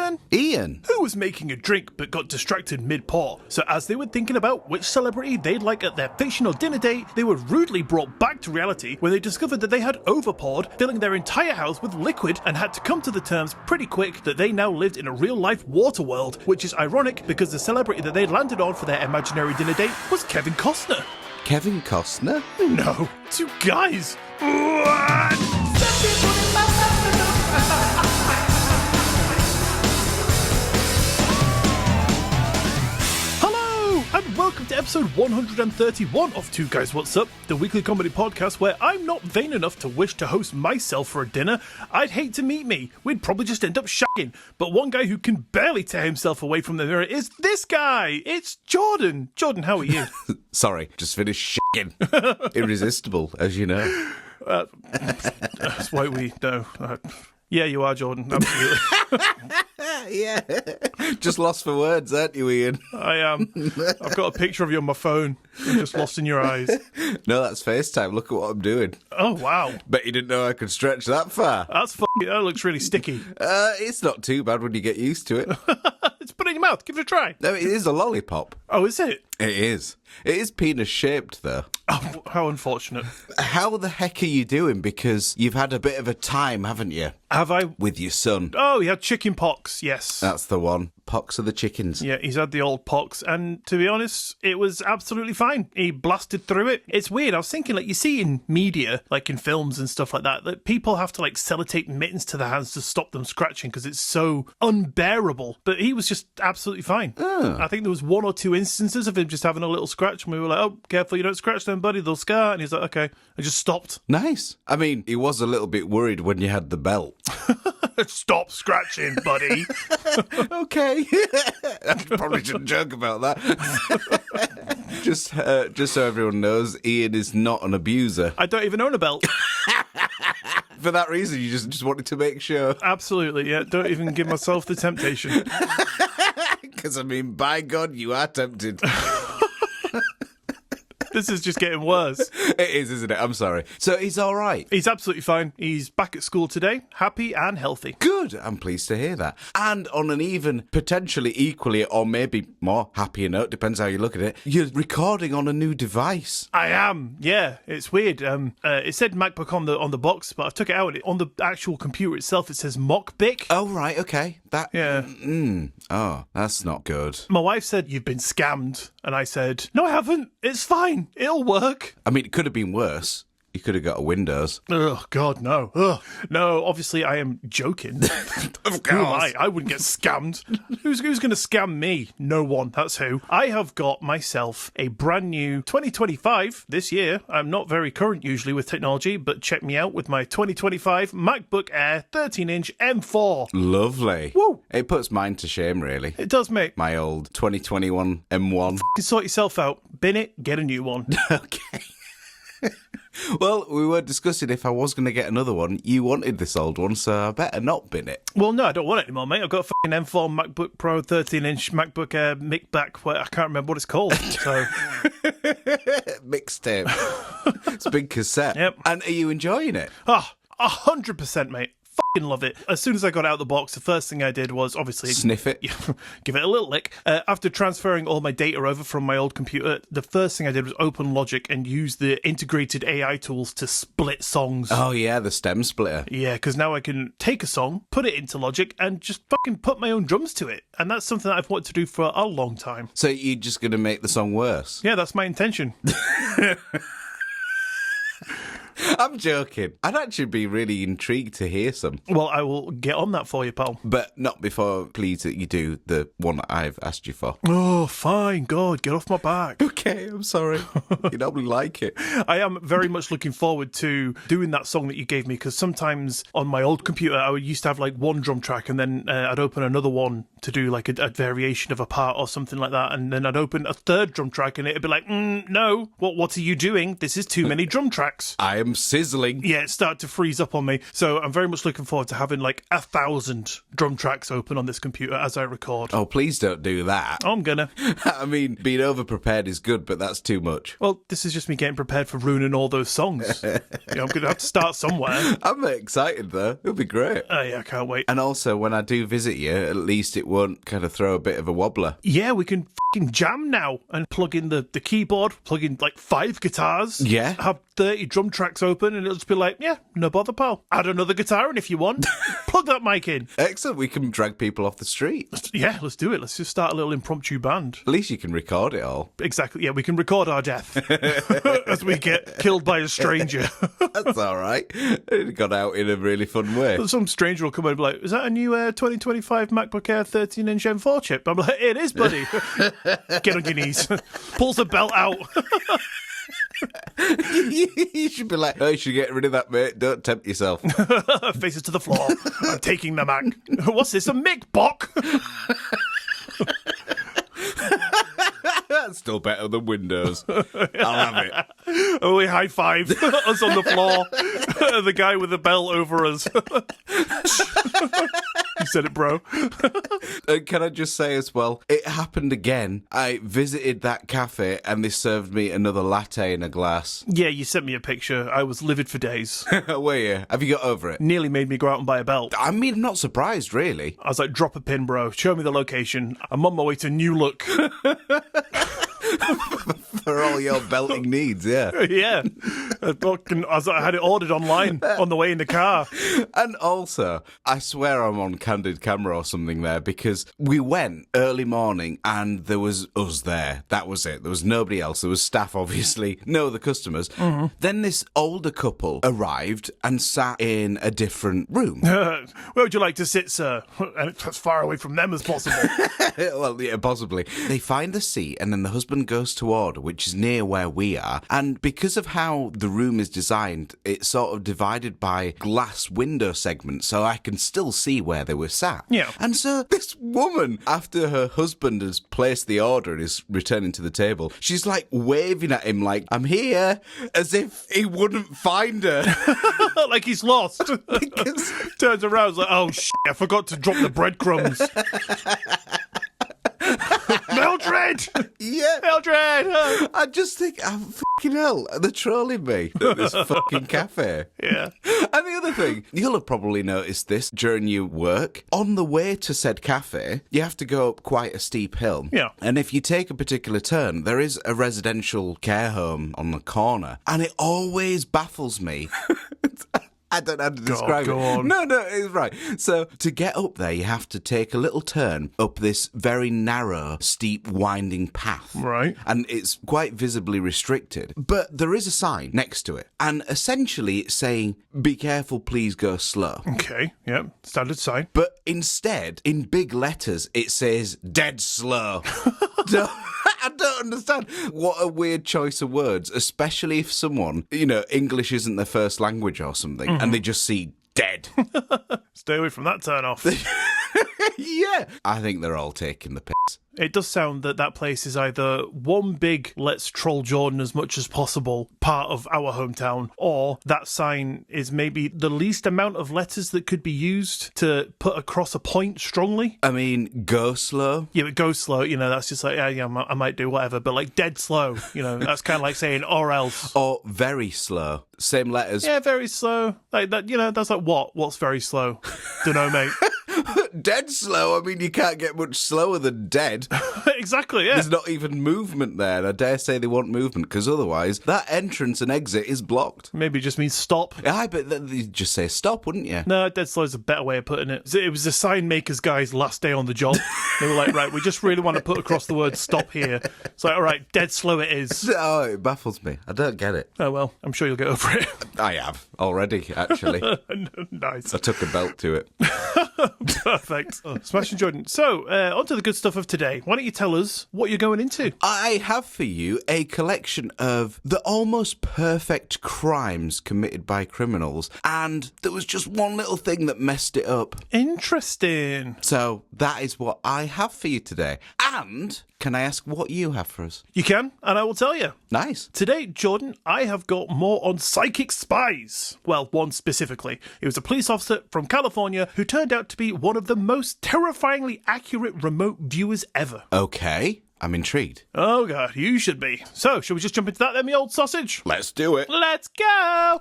Iain. Iain? Who was making a drink but got distracted mid-pour. So as they were thinking about which celebrity they'd like at their fictional dinner date, they were rudely brought back to reality when they discovered that they had overpoured, filling their entire house with liquid, and had to come to the terms pretty quick that they now lived in a real-life water world, which is ironic because the celebrity that they'd landed on for their imaginary dinner date was Kevin Costner. Kevin Costner? No, two guys. What? And welcome to episode 131 of Two Guys What's Up, the weekly comedy podcast where I'm not vain enough to wish to host myself for a dinner. I'd hate to meet me. We'd probably just end up shagging. But one guy who can barely tear himself away from the mirror is this guy. It's Jordan. Jordan, how are you? Sorry, just finished shagging. Irresistible, as you know. That's why we know. Yeah, you are, Jordan. Absolutely. Yeah. Just lost for words, aren't you, Iain? I am. I've got a picture of you on my phone. I'm just lost in your eyes. No, that's FaceTime. Look at what I'm doing. Oh, wow. Bet you didn't know I could stretch that far. That looks really sticky. It's not too bad when you get used to it. Just put it in your mouth. Give it a try. No, it is a lollipop. Oh, is it? It is. It is penis-shaped, though. Oh, how unfortunate. How the heck are you doing? Because you've had a bit of a time, haven't you? Have I? With your son. Oh, he had chicken pox, yes. That's the one. Pox of the chickens. Yeah, he's had the old pox, and to be honest, it was absolutely fine. He blasted through it. It's weird. I was thinking, like, you see in media, like in films and stuff like that people have to, like, sellotape mittens to their hands to stop them scratching because it's so unbearable. But he was just absolutely fine. Oh. I think there was one or two instances of him just having a little scratch, and we were like, oh, careful, you don't scratch them, buddy, they'll scar. And he's like, okay. I just stopped. Nice. I mean, he was a little bit worried when you had the belt. Stop scratching, buddy. Okay. I probably shouldn't joke about that. Just so everyone knows, Iain is not an abuser. I don't even own a belt. For that reason, you just wanted to make sure. Absolutely, yeah. Don't even give myself the temptation. Because, I mean, by God, you are tempted. This is just getting worse. It is, isn't it? I'm sorry. So he's all right? He's absolutely fine. He's back at school today, happy and healthy. Good. I'm pleased to hear that. And on an even, potentially equally, or maybe more happier note, depends how you look at it, you're recording on a new device. I am, yeah. It's weird. It said MacBook on the box, but I took it out. On the actual computer itself, it says MockBic. Oh, right, okay. Yeah. Oh, that's not good. My wife said, you've been scammed. And I said, no, I haven't. It's fine. It'll work. I mean, it could have been worse. You could have got a Windows. Oh, God, no. Ugh. No, obviously I am joking. Of course. Who am I? I wouldn't get scammed. Who's going to scam me? No one. That's who. I have got myself a brand new 2025 this year. I'm not very current usually with technology, but check me out with my 2025 MacBook Air 13-inch M4. Lovely. Woo! It puts mine to shame, really. It does, mate. My old 2021 M1. Sort yourself out. Bin it, get a new one. Okay. Well, we were discussing if I was going to get another one. You wanted this old one, so I better not bin it. Well, no, I don't want it anymore, mate. I've got a fucking M4 MacBook Pro 13-inch MacBook Air Micback. I can't remember what it's called. So Mixtape. It's a big cassette. Yep. And are you enjoying it? 100%, mate. Fucking love it. As soon as I got out of the box, the first thing I did was obviously sniff it, give it a little lick. After transferring all my data over from my old computer, the first thing I did was open Logic and use the integrated AI tools to split songs. Oh yeah, the stem splitter. Yeah, because now I can take a song, put it into Logic, and just fucking put my own drums to it. And that's something that I've wanted to do for a long time. So you're just going to make the song worse? Yeah, that's my intention. I'm joking. I'd actually be really intrigued to hear some. Well, I will get on that for you, pal. But not before, please, that you do the one that I've asked you for. Oh, fine. God, get off my back. Okay, I'm sorry. You normally like it. I am very much looking forward to doing that song that you gave me, because sometimes on my old computer, I used to have like one drum track and then I'd open another one to do like a variation of a part or something like that. And then I'd open a third drum track and it'd be like, no, what are you doing? This is too many drum tracks. I am I'm sizzling. Yeah, it started to freeze up on me. So I'm very much looking forward to having like 1,000 drum tracks open on this computer as I record. Oh, please don't do that. I'm gonna. I mean, being over-prepared is good, but that's too much. Well, this is just me getting prepared for ruining all those songs. I'm gonna have to start somewhere. I'm excited, though. It'll be great. Oh, yeah, I can't wait. And also, when I do visit you, at least it won't kind of throw a bit of a wobbler. Yeah, we can fucking jam now and plug in the keyboard, plug in like 5 guitars. Yeah. Have 30 drum tracks open, and it'll just be like, yeah, no bother, pal. Add another guitar in if you want. Plug that mic in. Excellent. We can drag people off the street. Yeah, let's do it. Let's just start a little impromptu band. At least you can record it all. Exactly. Yeah, we can record our death as we get killed by a stranger. That's all right. It got out in a really fun way. Some stranger will come in and be like, is that a new 2025 MacBook Air 13-inch M4 chip? I'm like, it is, buddy. Get on your knees. Pulls the belt out. You should be like, oh, you should get rid of that, mate. Don't tempt yourself. Faces to the floor. I'm taking the Mac. What's this, a Mick Bock? That's still better than Windows. I'll have it. Oh, we high five us on the floor. The guy with the belt over us. You said it, bro. And can I just say as well, it happened again. I visited that cafe and they served me another latte in a glass. Yeah, you sent me a picture. I was livid for days. Were you? Have you got over it? Nearly made me go out and buy a belt. I mean, I'm not surprised, really. I was like, drop a pin, bro. Show me the location. I'm on my way to New Look. For all your belting needs, yeah. Yeah. I had it ordered online on the way in the car. And also, I swear I'm on candid camera or something there, because we went early morning and there was us there. That was it. There was nobody else. There was staff, obviously. No, the customers. Mm-hmm. Then this older couple arrived and sat in a different room. Where would you like to sit, sir? And as far away from them as possible. Well, yeah, possibly. They find the seat and then the husband goes to order, which is near where we are. And because of how the room is designed, it's sort of divided by glass window segments, so I can still see where they were sat. Yeah. And so this woman, after her husband has placed the order and is returning to the table, she's like waving at him like, I'm here, as if he wouldn't find her. Like he's lost. Because turns around, like, oh shit, I forgot to drop the breadcrumbs. Mildred! Yeah. Mildred! I just think, fucking hell, they're trolling me at this fucking cafe. Yeah. And the other thing, you'll have probably noticed this during your work. On the way to said cafe, you have to go up quite a steep hill. Yeah. And if you take a particular turn, there is a residential care home on the corner. And it always baffles me. I don't know how to describe go it. on. No, it's right. So to get up there, you have to take a little turn up this very narrow, steep, winding path. Right. And it's quite visibly restricted. But there is a sign next to it. And essentially it's saying, be careful, please go slow. Okay, yeah, standard sign. But instead, in big letters, it says, dead slow. I don't understand. What a weird choice of words, especially if someone, English isn't their first language or something, and they just see dead. Stay away from that turn off. Yeah. I think they're all taking the piss. It does sound that place is either one big let's troll Jordan as much as possible part of our hometown, or that sign is maybe the least amount of letters that could be used to put across a point strongly. I mean, go slow. Yeah, but go slow, that's just like, yeah, I might do whatever, but like dead slow, that's kind of like saying or else. Or very slow. Same letters. Yeah, very slow. Like that, that's like what? What's very slow? Dunno, mate. Dead slow? I mean, you can't get much slower than dead. Exactly, yeah. There's not even movement there, and I dare say they want movement, because otherwise that entrance and exit is blocked. Maybe it just means stop. I bet you'd just say stop, wouldn't you? No, dead slow is a better way of putting it. It was the sign makers guy's last day on the job. They were like, right, we just really want to put across the word stop here. It's like, all right, dead slow it is. Oh, it baffles me. I don't get it. Oh, well, I'm sure you'll get over it. I have, already, actually. Nice. I took a belt to it. Perfect. Smashing Jordan. So, on to the good stuff of today. Why don't you tell us what you're going into? I have for you a collection of the almost perfect crimes committed by criminals, and there was just one little thing that messed it up. Interesting. So that is what I have for you today. And Can I ask what you have for us? You can, and I will tell you. Nice. Today, Jordan, I have got more on psychic spies. Well, one specifically. It was a police officer from California who turned out to be one of the most terrifyingly accurate remote viewers ever. Okay, I'm intrigued. Oh, God, you should be. So, shall we just jump into that then, me old sausage? Let's do it. Let's go!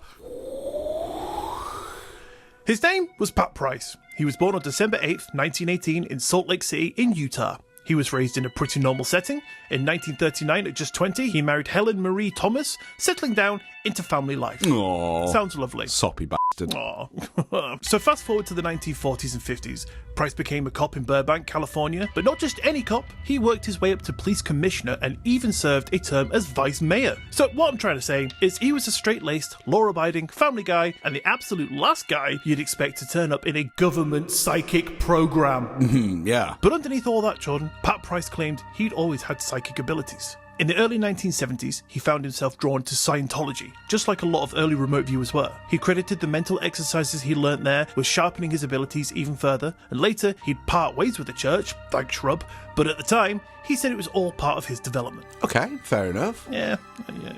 His name was Pat Price. He was born on December 8th, 1918 in Salt Lake City in Utah. He was raised in a pretty normal setting. In 1939, at just 20, he married Helen Marie Thomas, settling down into family life. Aww. Sounds lovely. Soppy bastard. Aw. So fast forward to the 1940s and 50s. Price became a cop in Burbank, California, but not just any cop. He worked his way up to police commissioner and even served a term as vice mayor. So what I'm trying to say is he was a straight-laced, law-abiding family guy and the absolute last guy you'd expect to turn up in a government psychic program. Yeah. But underneath all that, Jordan, Pat Price claimed he'd always had psychic abilities. In the early 1970s, he found himself drawn to Scientology, just like a lot of early remote viewers were. He credited the mental exercises he learnt there with sharpening his abilities even further, and later he'd part ways with the church, thanks Shrub, but at the time, he said it was all part of his development. Okay, fair enough. Yeah,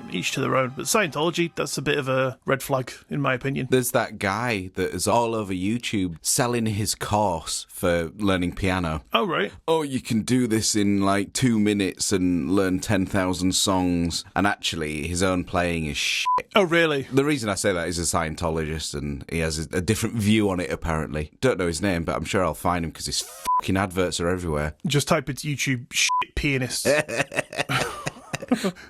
each to their own. But Scientology, that's a bit of a red flag, in my opinion. There's that guy that is all over YouTube selling his course for learning piano. Oh, right. Oh, you can do this in like 2 minutes and learn 10,000 songs. And actually, his own playing is shit. Oh, really? The reason I say that is a Scientologist and he has a different view on it, apparently. Don't know his name, but I'm sure I'll find him because his fucking adverts are everywhere. Just type into YouTube, shit pianist.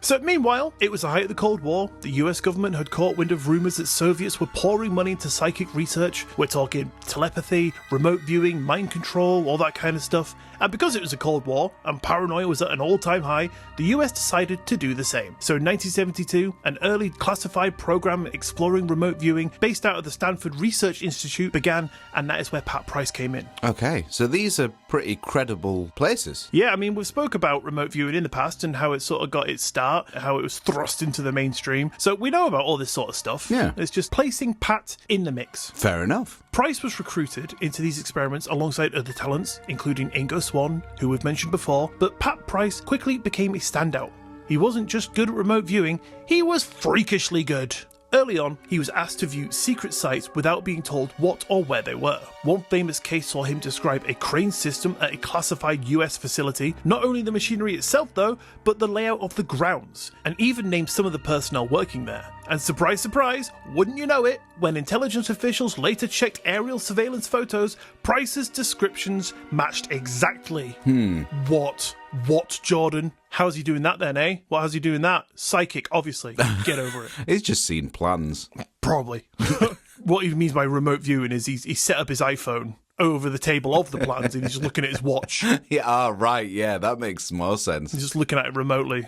So meanwhile, it was the height of the Cold War. The US government had caught wind of rumours that Soviets were pouring money into psychic research. We're talking telepathy, remote viewing, mind control, all that kind of stuff. And because it was a Cold War and paranoia was at an all-time high, the US decided to do the same. So in 1972, an early classified program exploring remote viewing based out of the Stanford Research Institute began, and that is where Pat Price came in. Okay, so these are pretty credible places. Yeah, I mean, we've spoke about remote viewing in the past and how it sort of got its start, how it was thrust into the mainstream. So we know about all this sort of stuff. Yeah. It's just placing Pat in the mix. Fair enough. Price was recruited into these experiments alongside other talents, including Ingo Swann, who we've mentioned before, but Pat Price quickly became a standout. He wasn't just good at remote viewing, he was freakishly good. Early on, he was asked to view secret sites without being told what or where they were. One famous case saw him describe a crane system at a classified US facility, not only the machinery itself though, but the layout of the grounds, and even named some of the personnel working there. And surprise, surprise, wouldn't you know it, when intelligence officials later checked aerial surveillance photos, Price's descriptions matched exactly. What, Jordan? How's he doing that then, eh? How's he doing that? Psychic, obviously. Get over it. He's just seen plans. Probably. What he means by remote viewing is he set up his iPhone over the table of the plans and he's just looking at his watch. Yeah, right, yeah, that makes more sense. He's just looking at it remotely.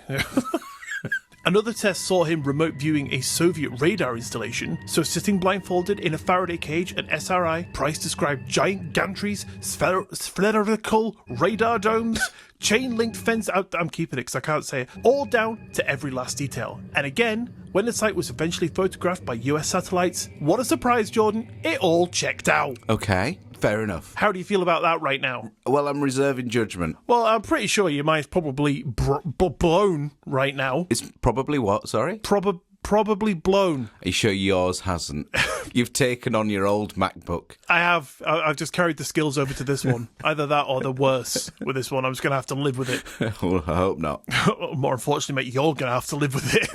Another test saw him remote viewing a Soviet radar installation. So sitting blindfolded in a Faraday cage at SRI, Price described giant gantries, spherical radar domes, chain-linked fence out. I'm keeping it because I can't say it. All down to every last detail. And again, when the site was eventually photographed by US satellites, what a surprise, Jordan, it all checked out. Okay, fair enough. How do you feel about that right now? Well, I'm reserving judgment. Well, I'm pretty sure your mind's probably blown right now. It's probably what, sorry? Probably blown. Are you sure yours hasn't? You've taken on your old MacBook. I have. I've just carried the skills over to this one. Either that or the worse with this one. I'm just going to have to live with it. Well, I hope not. More unfortunately, mate, you're going to have to live with it.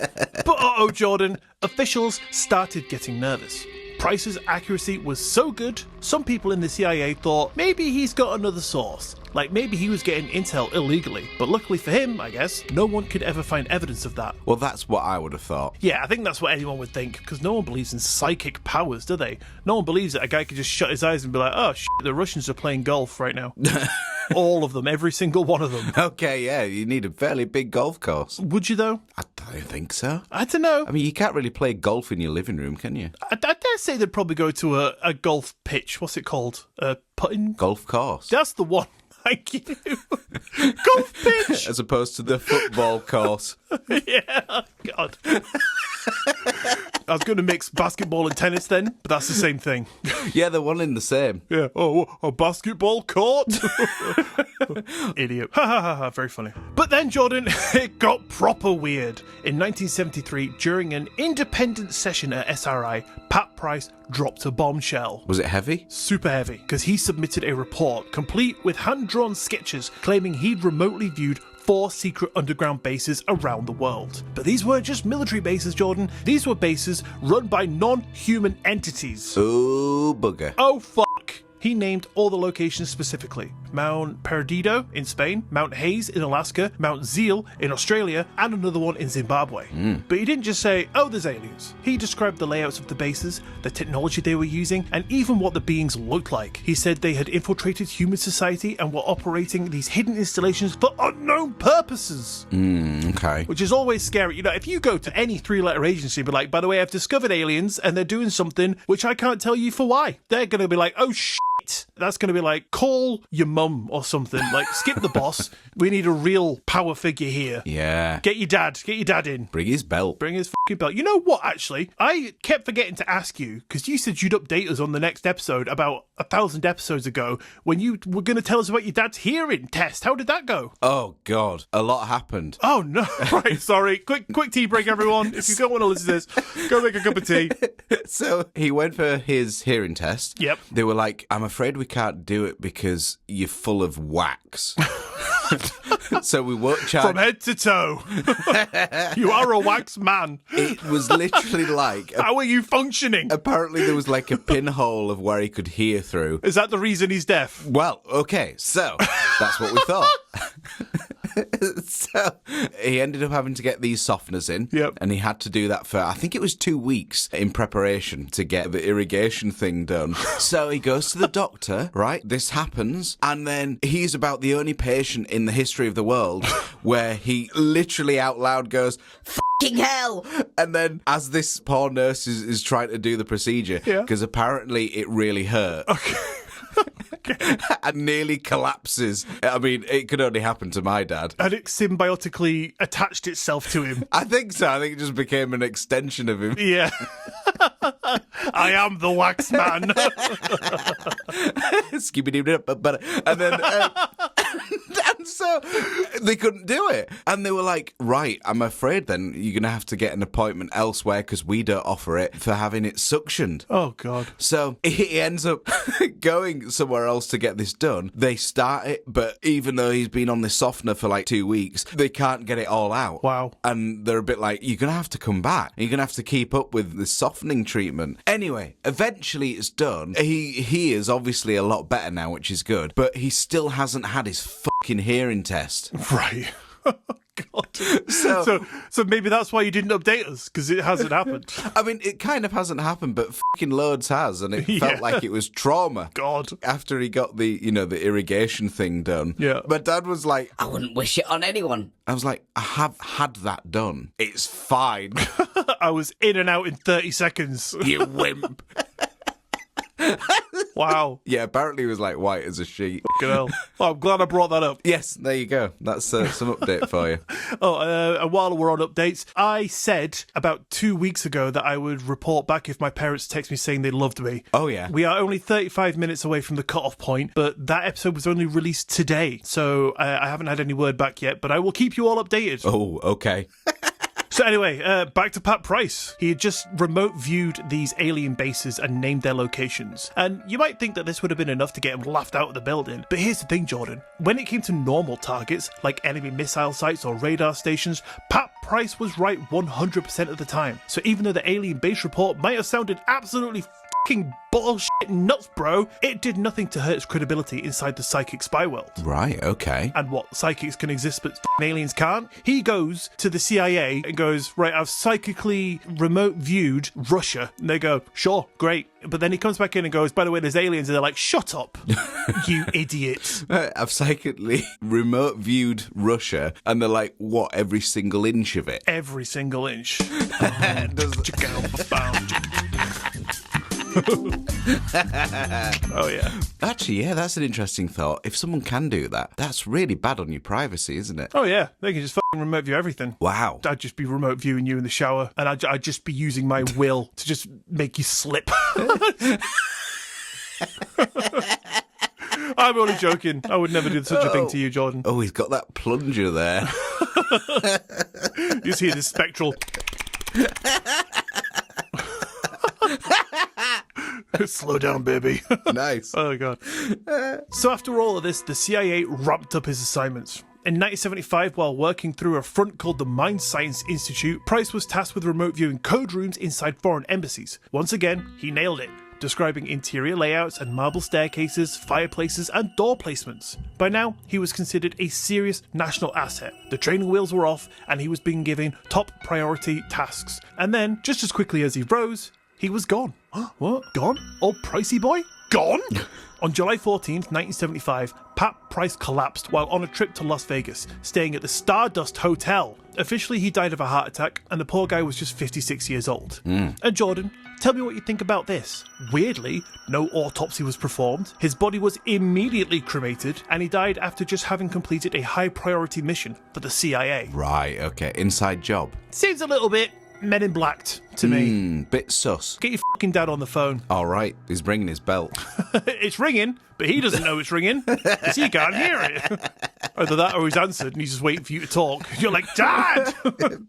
But uh-oh, Jordan, officials started getting nervous. Price's accuracy was so good, some people in the CIA thought maybe he's got another source. Like maybe he was getting intel illegally. But luckily for him, I guess, no one could ever find evidence of that. Well, that's what I would have thought. Yeah, I think that's what anyone would think, because no one believes in psychic powers, do they? No one believes that a guy could just shut his eyes and be like, oh, the Russians are playing golf right now. All of them, every single one of them. Okay, yeah, you need a fairly big golf course. Would you, though? I don't think so. I don't know. I mean, you can't really play golf in your living room, can you? I dare say they'd probably go to a golf pitch. What's it called? Putting? Golf course. That's the one. Thank you. Golf pitch. As opposed to the football course. Yeah. God. I was going to mix basketball and tennis then, but that's the same thing. Yeah, they're one in the same. Yeah. Oh, a basketball court? Idiot. Ha ha ha ha. Very funny. But then, Jordan, it got proper weird. In 1973, during an independent session at SRI, Pat Price dropped a bombshell. Was it heavy? Super heavy, because he submitted a report complete with hand-drawn sketches claiming he'd remotely viewed 4 secret underground bases around the world. But these weren't just military bases, Jordan. These were bases run by non-human entities. Oh, bugger. Oh, fuck. He named all the locations specifically. Mount Perdido in Spain, Mount Hayes in Alaska, Mount Zeal in Australia, and another one in Zimbabwe. But he didn't just say, oh, there's aliens. He described the layouts of the bases, the technology they were using, and even what the beings looked like. He said they had infiltrated human society and were operating these hidden installations for unknown purposes. Okay. Which is always scary. You know, if you go to any 3-letter agency and be like, by the way, I've discovered aliens and they're doing something which I can't tell you for why. They're going to be like, oh, shit. That's going to be like, call your mum or something. Like, skip the boss. We need a real power figure here. Yeah. Get your dad in. Bring his belt. Bring his fucking belt. You know what, actually? I kept forgetting to ask you, because you said you'd update us on the next episode about 1,000 episodes ago when you were going to tell us about your dad's hearing test. How did that go? Oh, God. A lot happened. Oh, no. Right, sorry. Quick tea break, everyone. If you don't want to listen to this, go make a cup of tea. So he went for his hearing test. Yep. They were like, I'm afraid we can't do it because you're full of wax. So we won't charge. From head to toe. You are a wax man. It was literally like... How are you functioning? Apparently there was like a pinhole of where he could hear through. Is that the reason he's deaf? Well, okay, so that's what we thought. So he ended up having to get these softeners in. Yep. And he had to do that for, I think it was 2 weeks in preparation to get the irrigation thing done. So he goes to the doctor, right? This happens. And then he's about the only patient in the history of the world where he literally out loud goes, "Fucking hell!" And then as this poor nurse is trying to do the procedure, because apparently it really hurt. Okay. And nearly collapses. I mean, it could only happen to my dad. And it symbiotically attached itself to him. I think so. I think it just became an extension of him. Yeah. I am the wax man. And then... and so they couldn't do it. And they were like, right, I'm afraid then you're going to have to get an appointment elsewhere because we don't offer it for having it suctioned. Oh, God. So he ends up going somewhere else to get this done. They start it, but even though he's been on this softener for like 2 weeks, they can't get it all out. Wow. And they're a bit like, you're going to have to come back. You're going to have to keep up with this softening treatment. Anyway, eventually it's done. He is obviously a lot better now, which is good, but he still hasn't had his fucking hearing test. Right. God. So maybe that's why you didn't update us, because it hasn't happened. I mean, it kind of hasn't happened, but fucking loads has, and it felt like it was trauma. God. After he got the irrigation thing done. Yeah. My dad was like, I wouldn't wish it on anyone. I was like, I have had that done. It's fine. I was in and out in 30 seconds. You wimp. Wow. Yeah, apparently he was like white as a sheet. Fucking hell. Well, I'm glad I brought that up. Yes, there you go. That's some update for you. And while we're on updates, I said about 2 weeks ago that I would report back if my parents text me saying they loved me. Oh, yeah. We are only 35 minutes away from the cutoff point, but that episode was only released today, so I haven't had any word back yet, but I will keep you all updated. Oh, okay. So anyway, back to Pat Price. He had just remote viewed these alien bases and named their locations. And you might think that this would have been enough to get him laughed out of the building. But here's the thing, Jordan. When it came to normal targets, like enemy missile sites or radar stations, Pat Price was right 100% of the time. So even though the alien base report might have sounded absolutely fucking bullshit nuts, bro, it did nothing to hurt his credibility inside the psychic spy world. Right, okay. And what, psychics can exist but aliens can't? He goes to the CIA and goes, right, I've psychically remote viewed Russia. And they go, sure, great. But then he comes back in and goes, by the way, there's aliens. And they're like, shut up, you idiot. I've psychically remote viewed Russia. And they're like, what, every single inch of it? Every single inch. Oh, yeah. Actually, yeah, that's an interesting thought. If someone can do that, that's really bad on your privacy, isn't it? Oh, yeah. They can just fucking remote view everything. Wow. I'd just be remote viewing you in the shower, and I'd just be using my will to just make you slip. I'm only joking. I would never do such a thing to you, Jordan. Oh, he's got that plunger there. You see this spectral... Slow down, baby. Nice. Oh, God. So after all of this, the CIA ramped up his assignments. In 1975, while working through a front called the Mind Science Institute, Price was tasked with remote viewing code rooms inside foreign embassies. Once again, he nailed it, describing interior layouts and marble staircases, fireplaces, and door placements. By now, he was considered a serious national asset. The training wheels were off, and he was being given top priority tasks. And then, just as quickly as he rose, he was gone. What? Gone? Old Pricey boy? Gone? On July 14th, 1975, Pat Price collapsed while on a trip to Las Vegas, staying at the Stardust Hotel. Officially, he died of a heart attack, and the poor guy was just 56 years old. And Jordan, tell me what you think about this. Weirdly, no autopsy was performed, his body was immediately cremated, and he died after just having completed a high-priority mission for the CIA. Right, okay. Inside job. Seems a little bit Men in Blacked to me. Bit sus. Get your fucking dad on the phone. All right, he's bringing his belt. It's ringing, but he doesn't know it's ringing because he can't hear it. Either that or he's answered and he's just waiting for you to talk. You're like, Dad!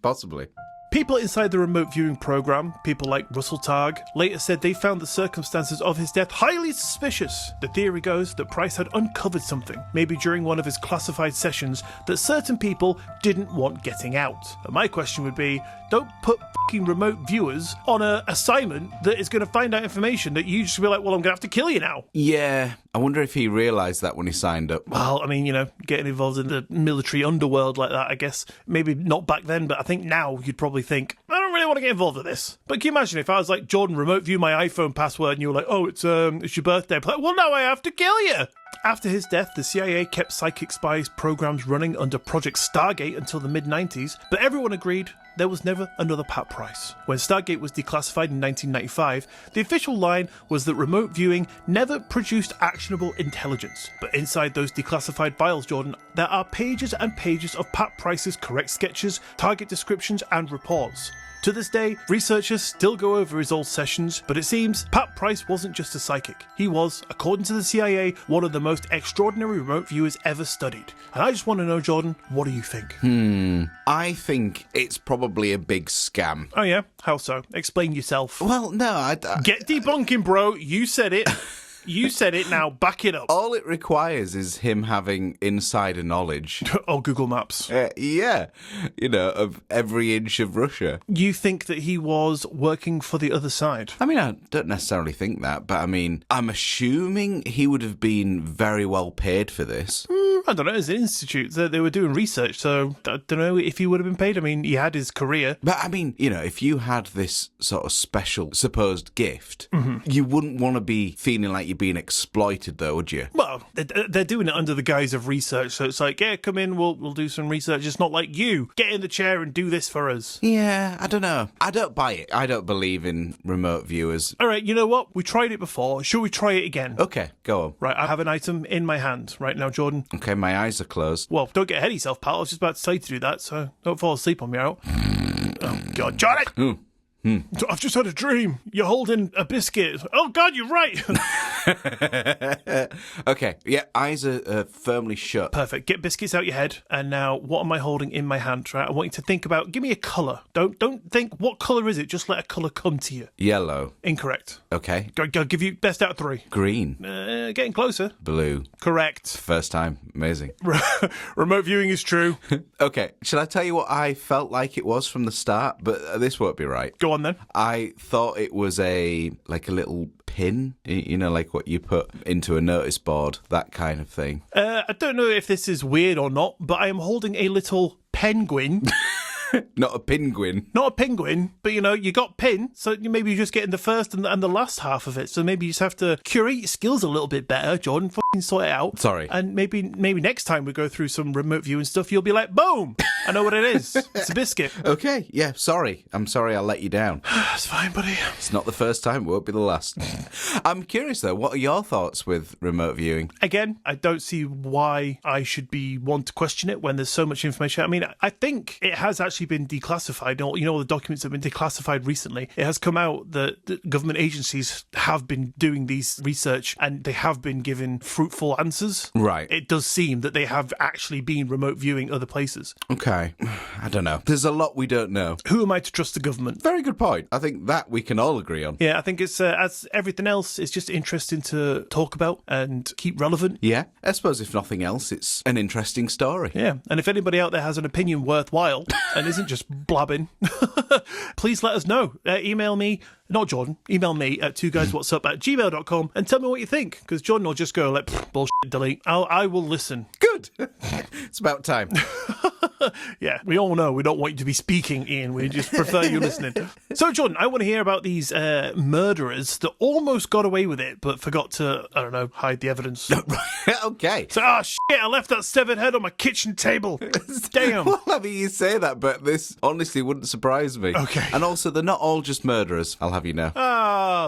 Possibly. People inside the remote viewing program, people like Russell Targ, later said they found the circumstances of his death highly suspicious. The theory goes that Price had uncovered something, maybe during one of his classified sessions, that certain people didn't want getting out. And my question would be, don't put fucking remote viewers on an assignment that is going to find out information that you just be like, well, I'm going to have to kill you now. Yeah, I wonder if he realised that when he signed up. Well, I mean, you know, getting involved in the military underworld like that, I guess, maybe not back then, but I think now you'd probably think, I don't really want to get involved with this. But can you imagine if I was like, Jordan, remote view my iPhone password, and you were like, oh, it's your birthday. I'd be like, well, now I have to kill you. After his death, the CIA kept psychic spies programs running under Project Stargate until the mid-90s, but everyone agreed there was never another Pat Price. When Stargate was declassified in 1995, the official line was that remote viewing never produced actionable intelligence. But inside those declassified files, Jordan, there are pages and pages of Pat Price's correct sketches, target descriptions, and reports. To this day, researchers still go over his old sessions, but it seems Pat Price wasn't just a psychic. He was, according to the CIA, one of the most extraordinary remote viewers ever studied. And I just want to know, Jordan, what do you think? I think it's probably a big scam. Oh yeah? How so? Explain yourself. Well, no, I Get debunking, bro. You said it. You said it, now back it up. all it requires is him having insider knowledge. Oh, Google Maps. Yeah, you know, of every inch of Russia. You think that he was working for the other side? I mean, I don't necessarily think that, but I mean, I'm assuming he would have been very well paid for this. I don't know, it's an institute. They were doing research, so I don't know if he would have been paid. I mean, he had his career. But I mean, you know, if you had this sort of special supposed gift, you wouldn't want to be feeling like you're being exploited, though, would you? Well, they're doing it under the guise of research, so it's like, yeah, come in, we'll do some research. It's not like you, get in the chair and do this for us. Yeah, I don't know. I don't buy it. I don't believe in remote viewers. All right, you know what? We tried it before. Should we try it again? Okay, go on. Right, I have an item in my hand right now, Jordan. Okay, my eyes are closed. Well, don't get ahead of yourself, pal. I was just about to tell you to do that, so don't fall asleep on me out. Oh, God, Jordan! I've just had a dream. You're holding a biscuit. Oh, God, you're right. Okay, yeah, eyes are firmly shut. Perfect. Get biscuits out your head. And now, what am I holding in my hand? Right, I want you to think about. Give me a colour. Don't think what colour is it. Just let a colour come to you. Yellow. Incorrect. Okay. Go. Give you best out of three. Green. Getting closer. Blue. Correct. First time. Amazing. Remote viewing is true. Okay, shall I tell you what I felt like it was from the start? But this won't be right. Go on then. I thought it was a little pin, you know, like what you put into a notice board, that kind of thing. I don't know if this is weird or not, but I am holding a little penguin. Not a penguin. Not a penguin, but you know, you got pin, so maybe you're just getting the first and the last half of it. So maybe you just have to curate your skills a little bit better, Jordan. Fucking sort it out. Sorry. And maybe next time we go through some remote viewing stuff, you'll be like, boom! I know what it is. It's a biscuit. Okay, yeah, sorry. I'm sorry I'll let you down. It's fine, buddy. It's not the first time, won't be the last. I'm curious, though, what are your thoughts with remote viewing? Again, I don't see why I should be one to question it when there's so much information. I mean, I think it has actually been declassified. You know, all the documents have been declassified recently. It has come out that the government agencies have been doing these research and they have been given fruitful answers. Right. It does seem that they have actually been remote viewing other places. Okay. I don't know. There's a lot we don't know. Who am I to trust the government? Very good point. I think that we can all agree on. Yeah, I think it's, as everything else, it's just interesting to talk about and keep relevant. Yeah, I suppose if nothing else, it's an interesting story. Yeah, and if anybody out there has an opinion worthwhile and isn't just blabbing, please let us know. Email me, not Jordan, email me at twoguyswhatsup@gmail.com and tell me what you think, because Jordan will just go like, bullshit, delete. I will listen. Good. It's about time. Yeah, we all know we don't want you to be speaking, Ian. We just prefer you listening. So, Jordan, I want to hear about these murderers that almost got away with it, but forgot to, I don't know, hide the evidence. Okay. So, shit, I left that severed head on my kitchen table. Damn. Well, I mean, you say that, but this honestly wouldn't surprise me. Okay. And also, they're not all just murderers, I'll have you know.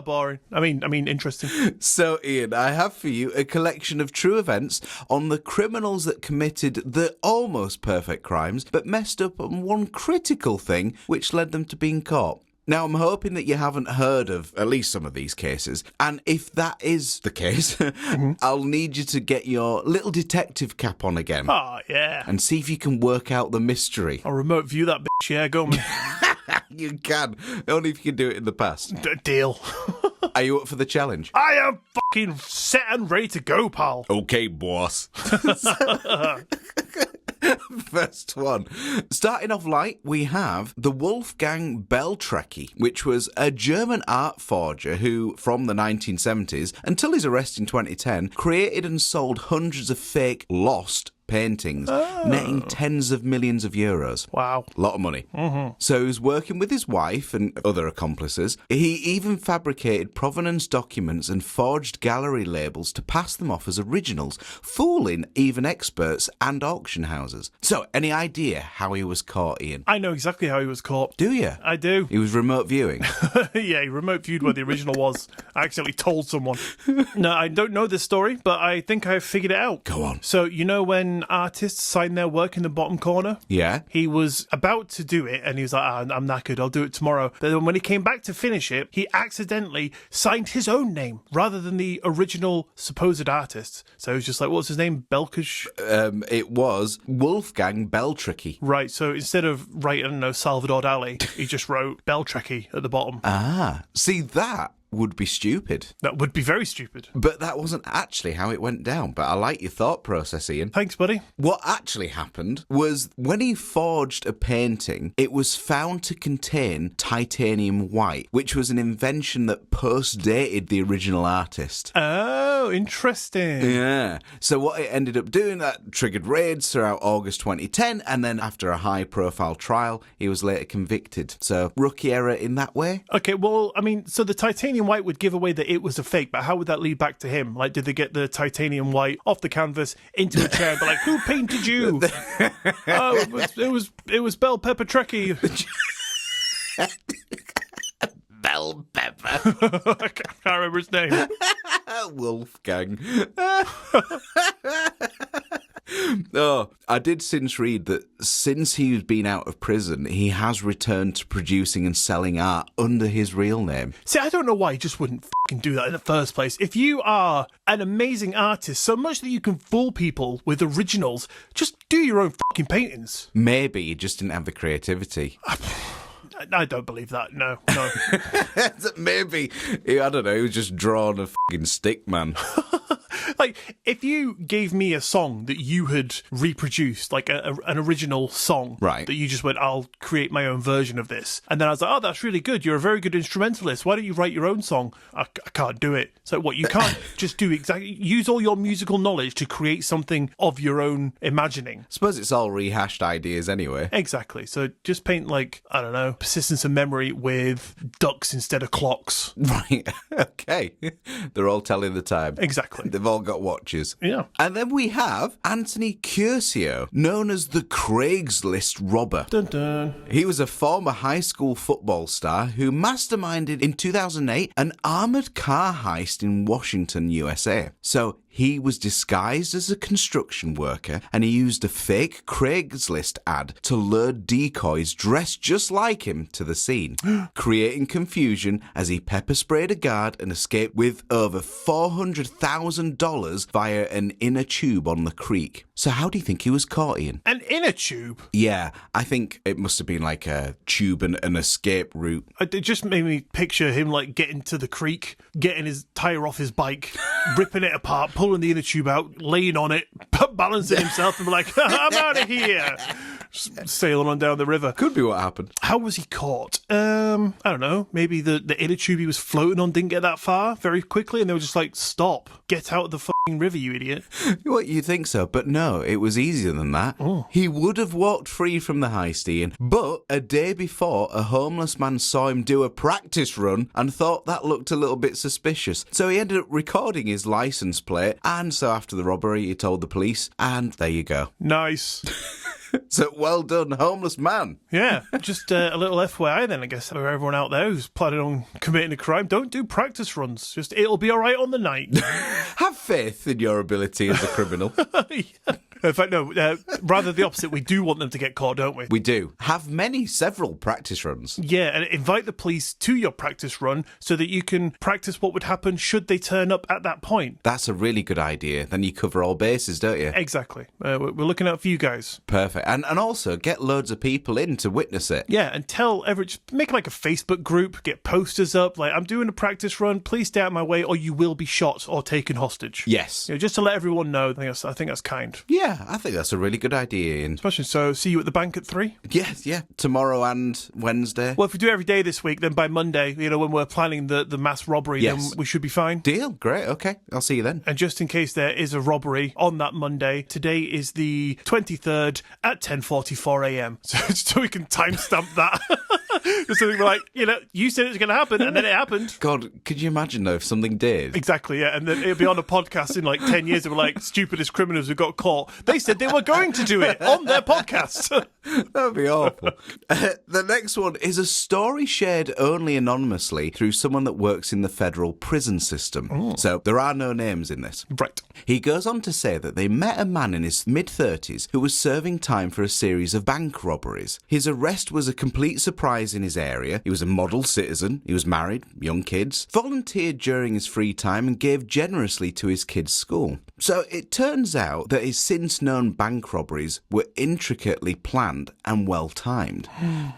Boring. I mean, interesting. So, Ian, I have for you a collection of true events on the criminals that committed the almost perfect crimes, but messed up on one critical thing which led them to being caught. Now, I'm hoping that you haven't heard of at least some of these cases. And if that is the case, I'll need you to get your little detective cap on again. Oh, yeah. And see if you can work out the mystery. I'll remote view that bitch. Yeah, go man. You can. Only if you can do it in the past. Deal. Are you up for the challenge? I am fucking set and ready to go, pal. Okay, boss. First one. Starting off light, we have the Wolfgang Beltrecki, which was a German art forger who, from the 1970s until his arrest in 2010, created and sold hundreds of fake lost paintings, netting tens of millions of euros. Wow. A lot of money. So he was working with his wife and other accomplices. He even fabricated provenance documents and forged gallery labels to pass them off as originals, fooling even experts and auction houses. So, any idea how he was caught, Ian? I know exactly how he was caught. Do you? I do. He was remote viewing. Yeah, he remote viewed where the original was. I accidentally told someone. No, I don't know this story, but I think I've figured it out. Go on. So, you know when artists sign their work in the bottom corner? Yeah. He was about to do it, and he was like, I'm knackered, I'll do it tomorrow. But then when he came back to finish it, he accidentally signed his own name rather than the original supposed artist. So he was just like, what's his name? Belkish? It was Wolfgang Beltrecki. Right, so instead of writing, I don't know, Salvador Dali, he just wrote Beltrecki at the bottom. See, that would be stupid. That would be very stupid. But that wasn't actually how it went down. But I like your thought process, Ian. Thanks, buddy. What actually happened was when he forged a painting, it was found to contain titanium white, which was an invention that post-dated the original artist. Oh, interesting. Yeah. So what it ended up doing, that triggered raids throughout August 2010, and then after a high-profile trial, he was later convicted. So rookie error in that way. Okay, well, I mean, so the titanium white would give away that it was a fake, but how would that lead back to him? Like, did they get the titanium white off the canvas into a chair and be like, who painted you? Oh, it was Bell Pepper Trekkie. Bell Pepper. I can't remember his name. Wolfgang. Oh, I did since read that since he's been out of prison, he has returned to producing and selling art under his real name. See, I don't know why he just wouldn't fucking do that in the first place. If you are an amazing artist, so much that you can fool people with originals, just do your own fucking paintings. Maybe he just didn't have the creativity. I don't believe that. No. Maybe, I don't know, he was just drawing a fucking stick man. Like, if you gave me a song that you had reproduced, like an original song, right, that you just went, I'll create my own version of this. And then I was like, oh, that's really good. You're a very good instrumentalist. Why don't you write your own song? I can't do it. So what, you can't just use all your musical knowledge to create something of your own imagining. Suppose it's all rehashed ideas anyway. Exactly. So just paint, like, I don't know, persistence of memory with ducks instead of clocks. Right. Okay. They're all telling the time. Exactly. They've all got watches. Yeah. And then we have Anthony Curcio, known as the Craigslist robber. Dun dun. He was a former high school football star who masterminded in 2008 an armoured car heist in Washington, USA. So he was disguised as a construction worker and he used a fake Craigslist ad to lure decoys dressed just like him to the scene, creating confusion as he pepper sprayed a guard and escaped with over $400,000 via an inner tube on the creek. So how do you think he was caught, Ian? An inner tube? Yeah, I think it must have been like a tube and an escape route. It just made me picture him like getting to the creek, getting his tyre off his bike, ripping it apart, pulling the inner tube out, laying on it, balancing himself and be like, I'm out of here. Sailing on down the river. Could be what happened. How was he caught? I don't know. Maybe the inner tube he was floating on didn't get that far very quickly and they were just like, stop, get out of the fucking river, you idiot. What, you think so? But no, it was easier than that. Oh. He would have walked free from the heist, Ian, but a day before, a homeless man saw him do a practice run and thought that looked a little bit suspicious. So he ended up recording his license plate, and so after the robbery, he told the police, and there you go. Nice. So well done, homeless man. Yeah, just a little FYI then, I guess, for everyone out there who's planning on committing a crime, don't do practice runs. Just, it'll be all right on the night. Have faith in your ability as a criminal. Yeah. In fact, no, rather the opposite. We do want them to get caught, don't we? We do. Have several practice runs. Yeah, and invite the police to your practice run so that you can practice what would happen should they turn up at that point. That's a really good idea. Then you cover all bases, don't you? Exactly. We're looking out for you guys. Perfect. And also get loads of people in to witness it. Yeah, and just make like a Facebook group, get posters up, like, I'm doing a practice run, please stay out of my way or you will be shot or taken hostage. Yes. You know, just to let everyone know. I think that's kind. Yeah, I think that's a really good idea, Ian. Especially so, see you at the bank at 3? Yes, yeah. Tomorrow and Wednesday. Well, if we do every day this week, then by Monday, when we're planning the mass robbery, Yes. then we should be fine. Deal. Great. Okay. I'll see you then. And just in case there is a robbery on that Monday, today is the 23rd at 10:44 a.m. So we can timestamp that. Just so we're like, you said it was going to happen, and then it happened. God, could you imagine though if something did? Exactly, yeah. And then it'll be on a podcast in like 10 years, and we're like, stupidest criminals who got caught. They said they were going to do it on their podcast. That would be awful. The next one is a story shared only anonymously through someone that works in the federal prison system. Oh. So there are no names in this. Right. He goes on to say that they met a man in his mid-30s who was serving time for a series of bank robberies. His arrest was a complete surprise in his area. He was a model citizen. He was married, young kids, volunteered during his free time and gave generously to his kids' school. So it turns out that his since-known bank robberies were intricately planned and well-timed.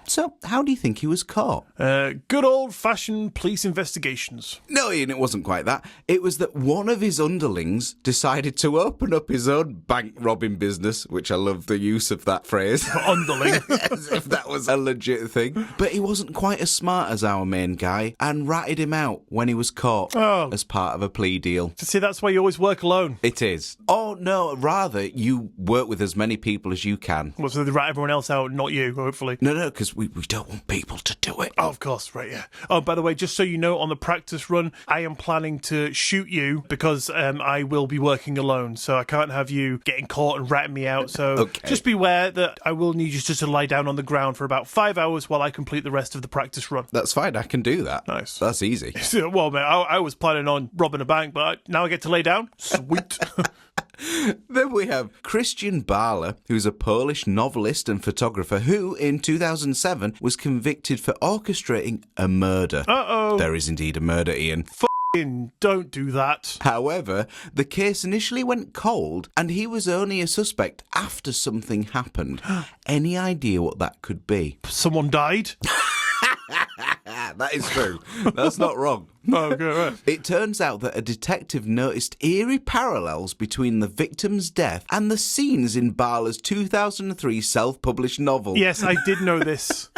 So how do you think he was caught? Good old-fashioned police investigations. No, Ian, it wasn't quite that. It was that one of his underlings decided to open up his own bank robbing business, which I love the use of that phrase. Underling. As if that was a legit thing. But he wasn't quite as smart as our main guy and ratted him out when he was caught as part of a plea deal. See, that's why you always work alone. It is. Oh, no, rather, you work with as many people as you can. Well, so they rat everyone else out, not you, hopefully. No, because we don't want people to do it. Oh, of course, right, yeah. Oh, by the way, just so you know, on the practice run, I am planning to shoot you because I will be working alone, so I can't have you getting caught and ratting me out. So Just beware that I will need you just to lie down on the ground for about 5 hours while I complete the rest of the practice run. That's fine, I can do that. Nice. That's easy. Well, man, I was planning on robbing a bank, but now I get to lay down? Sweet. Then we have Christian Bala, who's a Polish novelist and photographer who, in 2007, was convicted for orchestrating a murder. Uh-oh. There is indeed a murder, Ian. Don't do that. However, the case initially went cold and he was only a suspect after something happened. Any idea what that could be? Someone died? That is true. That's not wrong. Oh, good, right. It turns out that a detective noticed eerie parallels between the victim's death and the scenes in Bala's 2003 self-published novel. Yes, I did know this.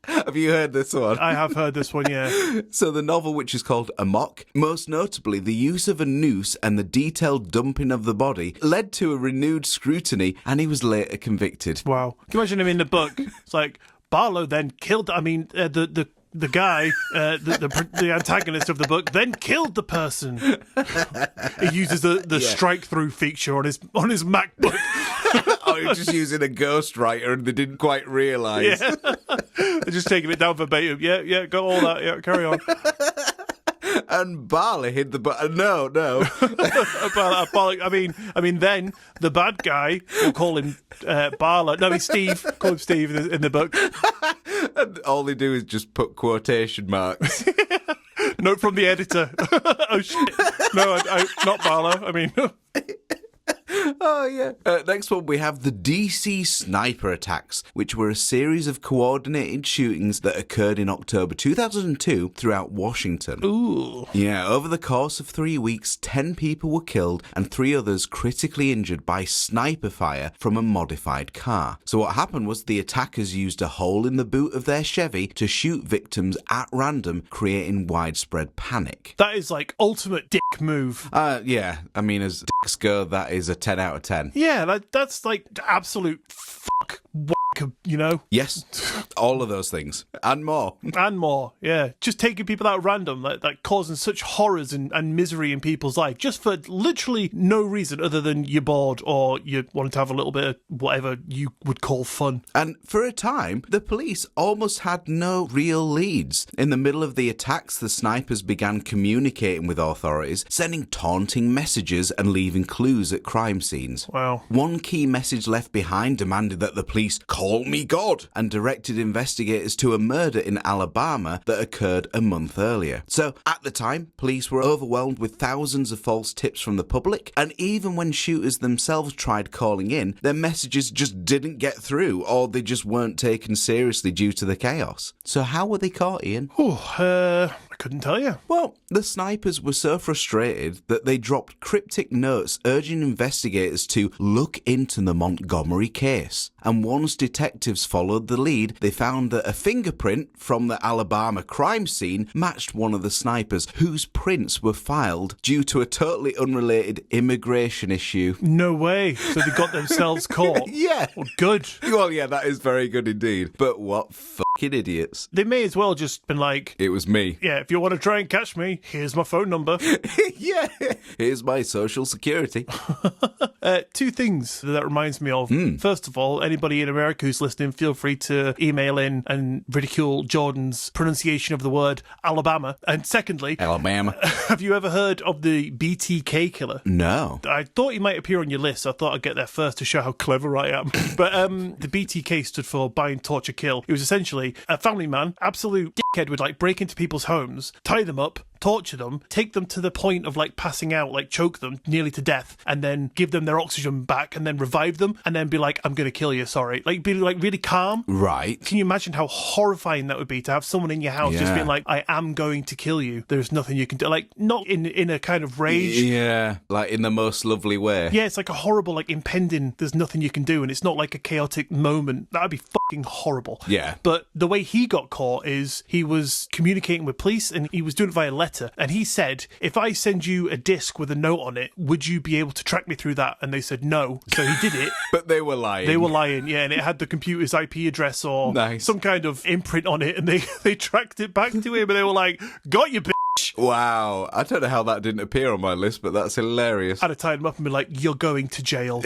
Have you heard this one? I have heard this one, yeah. So the novel, which is called Amok, most notably the use of a noose and the detailed dumping of the body, led to a renewed scrutiny and he was later convicted. Wow. Can you imagine him in the book? It's like, Barlow then killed, the the guy, the antagonist of the book, then killed the person. He uses the strike-through feature on his MacBook. Oh, you're just using a ghostwriter and they didn't quite realise. Yeah. They're just taking it down verbatim. Yeah, got all that. Yeah, carry on. And Barley hid the button. No. I mean, then the bad guy, we'll call him Barla. No, he's Steve. Call him Steve in the book. And all they do is just put quotation marks. Note from the editor. Oh, shit. No, not Barla. I mean... Oh, yeah. Next one, we have the DC sniper attacks, which were a series of coordinated shootings that occurred in October 2002 throughout Washington. Ooh. Yeah, over the course of 3 weeks, 10 people were killed and 3 others critically injured by sniper fire from a modified car. So what happened was the attackers used a hole in the boot of their Chevy to shoot victims at random, creating widespread panic. That is like ultimate dick move. Yeah, I mean, as dicks go, that is a 10 out of 10. Yeah, that's like absolute fuck whack, you know? Yes, all of those things. And more. And more, yeah. Just taking people out random, like causing such horrors and misery in people's life, just for literally no reason other than you're bored or you wanted to have a little bit of whatever you would call fun. And for a time, the police almost had no real leads. In the middle of the attacks, the snipers began communicating with authorities, sending taunting messages and leaving clues at crime scenes. Wow. One key message left behind demanded that the police call me God and directed investigators to a murder in Alabama that occurred a month earlier. So at the time, police were overwhelmed with thousands of false tips from the public, and even when shooters themselves tried calling in, their messages just didn't get through, or they just weren't taken seriously due to the chaos. So how were they caught, Ian? I couldn't tell you. Well, the snipers were so frustrated that they dropped cryptic notes urging investigators to look into the Montgomery case. And once detectives followed the lead, they found that a fingerprint from the Alabama crime scene matched one of the snipers, whose prints were filed due to a totally unrelated immigration issue. No way. So they got themselves caught. Yeah. Well, good. Well, yeah, that is very good indeed. But what fucking idiots. They may as well just been like, it was me. Yeah, if you want to try and catch me, here's my phone number. Yeah, here's my social security. 2 things that reminds me of. First of all, anybody in America who's listening, feel free to email in and ridicule Jordan's pronunciation of the word Alabama. And secondly, Alabama. Have you ever heard of the BTK killer? No. I thought he might appear on your list, so I thought I'd get there first to show how clever I am. But the BTK stood for bind, torture, kill. It was essentially a family man, absolute dickhead, would like break into people's homes, tie them up, torture them, take them to the point of like passing out, like choke them nearly to death, and then give them their oxygen back, and then revive them, and then be like, I'm gonna kill you, sorry. Like, be like really calm. Right. Can you imagine how horrifying that would be to have someone in your house just being like, I am going to kill you, there's nothing you can do. Like, not in a kind of rage. Yeah, like in the most lovely way. Yeah, it's like a horrible, like impending, there's nothing you can do, and it's not like a chaotic moment. That'd be fucking horrible. Yeah. But the way he got caught is he was communicating with police, and he was doing it via letter, and he said, if I send you a disc with a note on it, would you be able to track me through that? And they said no. So he did it. But they were lying. They were lying, yeah, and it had the computer's IP address or some kind of imprint on it, and they tracked it back to him, and they were like, got you, bitch. Wow. I don't know how that didn't appear on my list, but that's hilarious. I'd have tied him up and been like, you're going to jail.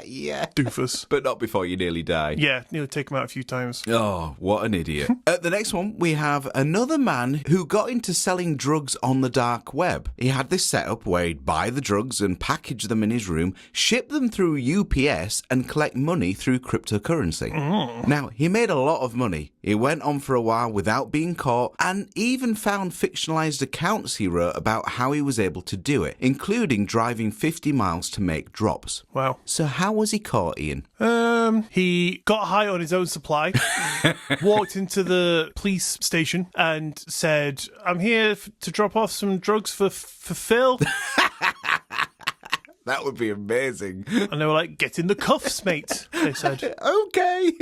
Yeah. Doofus. But not before you nearly die. Yeah, nearly take him out a few times. Oh, what an idiot. The next one, we have another man who got into selling drugs on the dark web. He had this setup where he'd buy the drugs and package them in his room, ship them through UPS, and collect money through cryptocurrency. Now, he made a lot of money. He went on for a while without being caught, and even found fictionalized accounts he wrote about how he was able to do it, including driving 50 miles to make drops. Wow. So how was he caught, Ian? He got high on his own supply, walked into the police station and said, I'm here to drop off some drugs for Phil. That would be amazing. And they were like, get in the cuffs, mate, they said. Okay.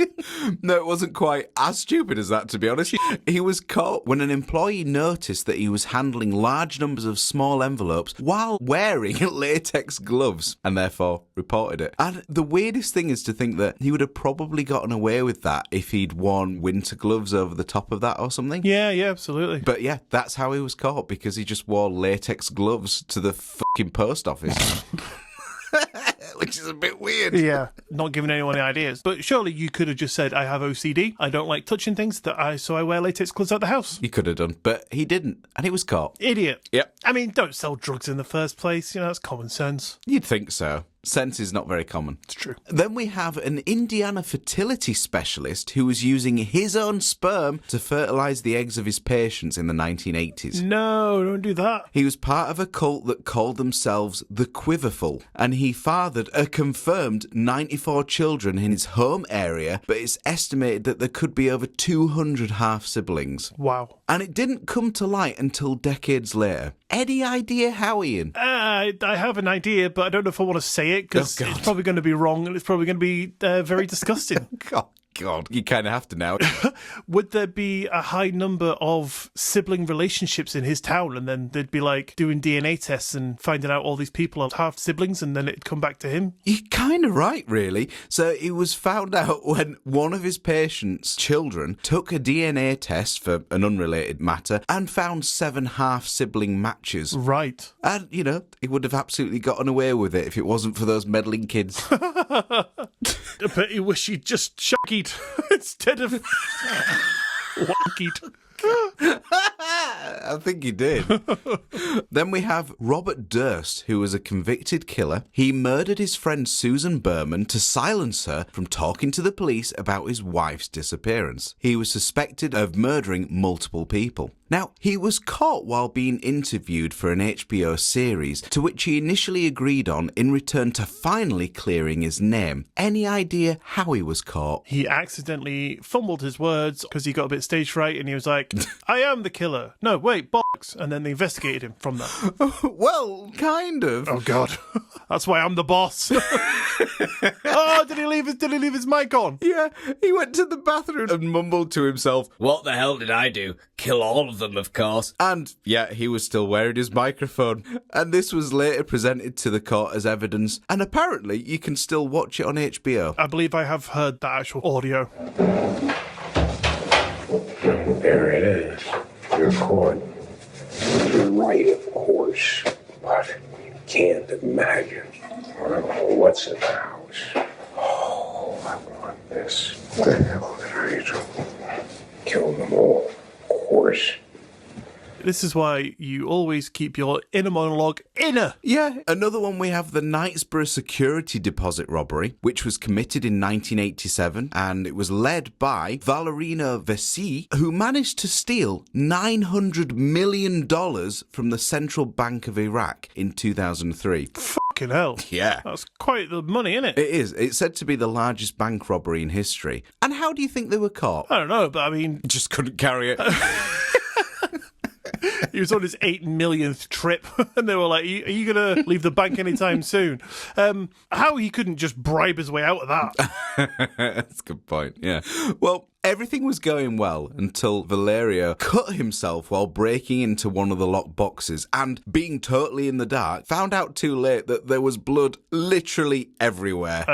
No, it wasn't quite as stupid as that, to be honest. He was caught when an employee noticed that he was handling large numbers of small envelopes while wearing latex gloves, and therefore reported it. And the weirdest thing is to think that he would have probably gotten away with that if he'd worn winter gloves over the top of that or something. Yeah, absolutely. But yeah, that's how he was caught, because he just wore latex gloves to the fucking post office. Which is a bit weird. Yeah, not giving anyone any ideas. But surely you could have just said, I have OCD, I don't like touching things, so I wear latex gloves out the house. He could have done, but he didn't, and he was caught. Idiot. Yep. I mean, don't sell drugs in the first place, that's common sense. You'd think so. Sense is not very common. It's true. Then we have an Indiana fertility specialist who was using his own sperm to fertilise the eggs of his patients in the 1980s. No, don't do that. He was part of a cult that called themselves the Quiverful, and he fathered a confirmed 94 children in his home area, but it's estimated that there could be over 200 half-siblings. Wow. And it didn't come to light until decades later. Any idea how, Ian? I have an idea, but I don't know if I want to say it, because it's probably going to be wrong, and it's probably going to be very disgusting. God, you kind of have to now. Would there be a high number of sibling relationships in his town, and then they'd be like doing DNA tests and finding out all these people are half siblings, and then it'd come back to him? You're kind of right, really. So it was found out when one of his patients' children took a DNA test for an unrelated matter and found 7 half-sibling matches. Right. And, he would have absolutely gotten away with it if it wasn't for those meddling kids. I bet you wish he'd just shaggied instead of wankied. I think he did. Then we have Robert Durst, who was a convicted killer. He murdered his friend Susan Berman to silence her from talking to the police about his wife's disappearance. He was suspected of murdering multiple people. Now, he was caught while being interviewed for an HBO series, to which he initially agreed on in return to finally clearing his name. Any idea how he was caught? He accidentally fumbled his words because he got a bit stage fright, and he was like, I am the killer. No, wait, bollocks. And then they investigated him from that. Well, kind of. Oh, God. That's why I'm the boss. Oh, did he leave his mic on? Yeah, he went to the bathroom and mumbled to himself, What the hell did I do? Kill all of them, of course. and yeah, he was still wearing his microphone. And this was later presented to the court as evidence, and apparently you can still watch it on HBO. I believe I have heard that actual audio. There it is. You're caught. You're right, of course. But you can't imagine. I don't know what's in the house. Oh, I want this. What the hell did I do? Kill them all, of course. This is why you always keep your inner monologue inner. Yeah, another one we have the Knightsborough security deposit robbery, which was committed in 1987, and it was led by Valerino Vessi, who managed to steal $900 million from the Central Bank of Iraq in 2003. Fucking hell. Yeah. That's quite the money, isn't it? It is. It's said to be the largest bank robbery in history. And how do you think they were caught? I don't know, but I mean, Just couldn't carry it. he was on his 8 millionth trip, and they were like, are you going to leave the bank anytime soon? How he couldn't just bribe his way out of that? That's a good point, yeah. Well, everything was going well until Valerio cut himself while breaking into one of the locked boxes and, being totally in the dark, found out too late that there was blood literally everywhere.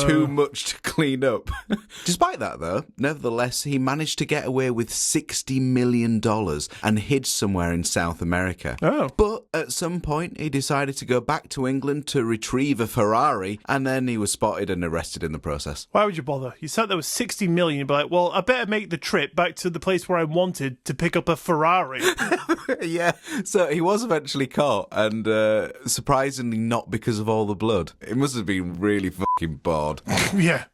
Too much to clean up. Despite that, though, nevertheless, he managed to get away with $60 million and hid somewhere in South America. Oh. But at some point, he decided to go back to England to retrieve a Ferrari, and then he was spotted and arrested in the process. Why would you bother? You said there was 60 million, you'd be like, well, I better make the trip back to the place where I wanted to pick up a Ferrari. Yeah, so he was eventually caught, and surprisingly not because of all the blood. He must have been really fucking bored. Yeah.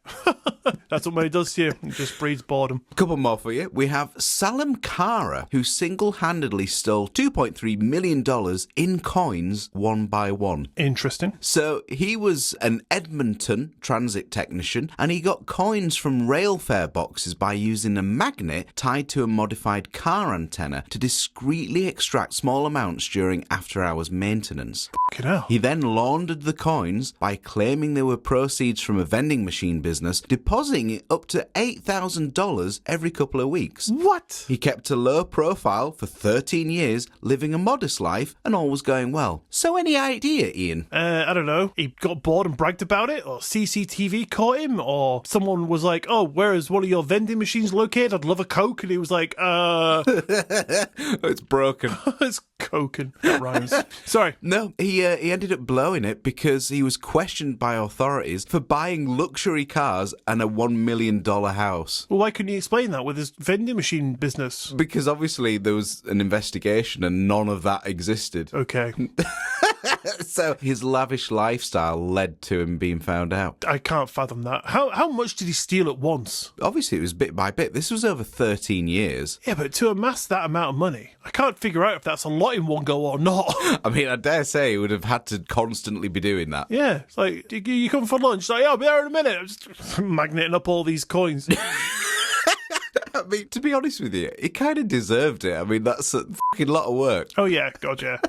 That's what money does to you. It just breeds boredom. A couple more for you. We have Salim Kara, who single-handedly stole $2.3 million in coins one by one. Interesting. So he was an Edmonton transit technician, and he got coins from rail fare boxes by using a magnet tied to a modified car antenna to discreetly extract small amounts during after-hours maintenance. Fucking hell. He then laundered the coins by claiming they were proceeds from a vending machine business, depositing it up to $8,000 every couple of weeks. What? He kept a low profile for 13 years, living a modest life, and all was going well. So any idea, Ian? I don't know. He got bored and bragged about it, or CCTV caught him, or someone was like, oh, where is one of your vending machines located? I'd love a Coke. And he was like, It's broken. it's Coke and that rhymes. Sorry. No, he ended up blowing it because he was questioned by authorities for buying luxury cars and a $1 million house. Well, why couldn't he explain that with his vending machine business? Because obviously there was an investigation and none of that existed. Okay. So his lavish lifestyle led to him being found out. I can't fathom that. How much did he steal at once? Obviously it was bit by bit. This was over 13 years. Yeah, but to amass that amount of money, I can't figure out if that's a lot in one go or not. I mean, I dare say he would have had to constantly be doing that. Yeah, it's like, you come for lunch? It's like, yeah, I'll be there in a minute. I'm just magneting up all these coins. I mean, to be honest with you, he kind of deserved it. I mean, that's a fucking lot of work. Oh, yeah, God, yeah.